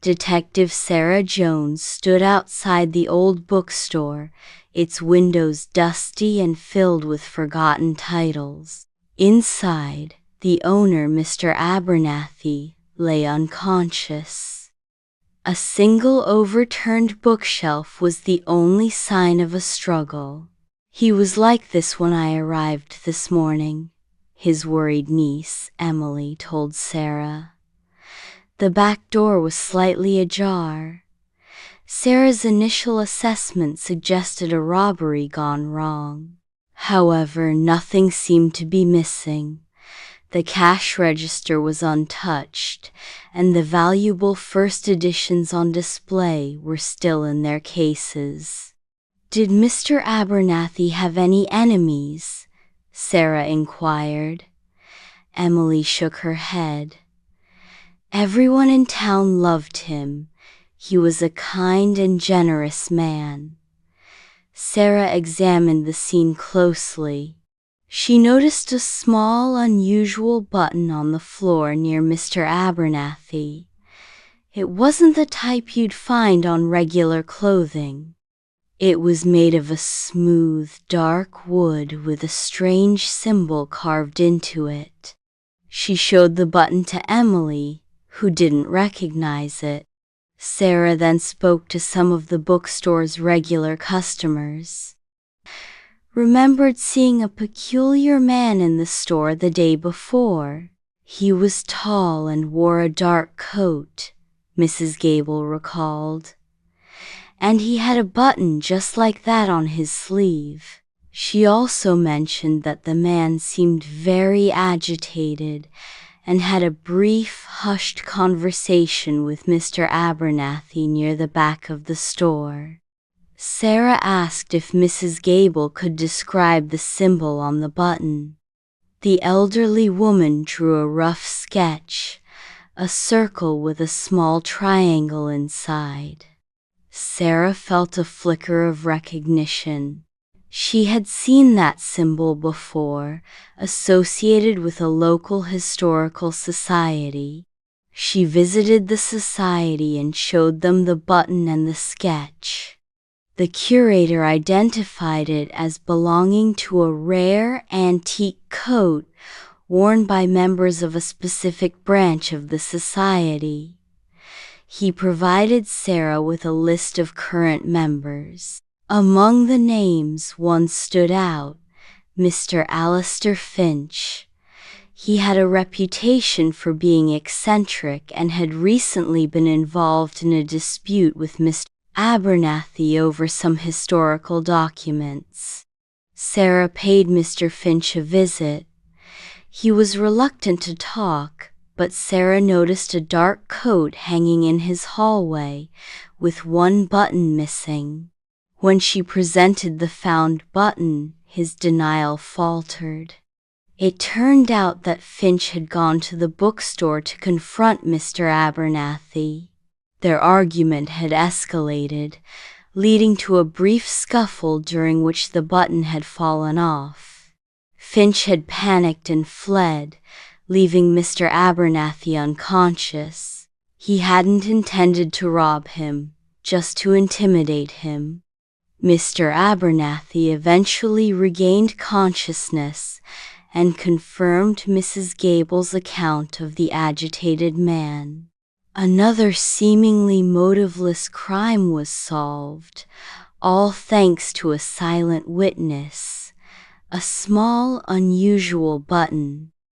Detective Sarah Jones stood outside the old bookstore, its windows dusty and filled with forgotten titles. Inside, the owner, Mr. Abernathy, lay unconscious. A single overturned bookshelf was the only sign of a struggle. "He was like this when I arrived this morning," his worried niece, Emily, told Sarah. The back door was slightly ajar. Sarah's initial assessment suggested a robbery gone wrong. However, nothing seemed to be missing. The cash register was untouched, and the valuable first editions on display were still in their cases. "Did Mr. Abernathy have any enemies?" Sarah inquired. Emily shook her head. "Everyone in town loved him. He was a kind and generous man." Sarah examined the scene closely. She noticed a small, unusual button on the floor near Mr. Abernathy. It wasn't the type you'd find on regular clothing. It was made of a smooth, dark wood with a strange symbol carved into it. She showed the button to Emily, who didn't recognize it. Sarah then spoke to some of the bookstore's regular customers. "Remembered seeing a peculiar man in the store the day before. He was tall and wore a dark coat," Mrs. Gable recalled. "And he had a button just like that on his sleeve." She also mentioned that the man seemed very agitated and had a brief, hushed conversation with Mr. Abernathy near the back of the store. Sarah asked if Mrs. Gable could describe the symbol on the button. The elderly woman drew a rough sketch, a circle with a small triangle inside. Sarah felt a flicker of recognition. She had seen that symbol before, associated with a local historical society. She visited the society and showed them the button and the sketch. The curator identified it as belonging to a rare antique coat worn by members of a specific branch of the society. He provided Sarah with a list of current members. Among the names, one stood out: Mr. Alistair Finch. He had a reputation for being eccentric and had recently been involved in a dispute with Mr. Abernathy over some historical documents. Sarah paid Mr. Finch a visit. He was reluctant to talk, but Sarah noticed a dark coat hanging in his hallway, with one button missing. When she presented the found button, his denial faltered. It turned out that Finch had gone to the bookstore to confront Mr. Abernathy. Their argument had escalated, leading to a brief scuffle during which the button had fallen off. Finch had panicked and fled, leaving Mr. Abernathy unconscious. He hadn't intended to rob him, just to intimidate him. Mr. Abernathy eventually regained consciousness and confirmed Mrs. Gable's account of the agitated man. Another seemingly motiveless crime was solved, all thanks to a silent witness, a small, unusual button.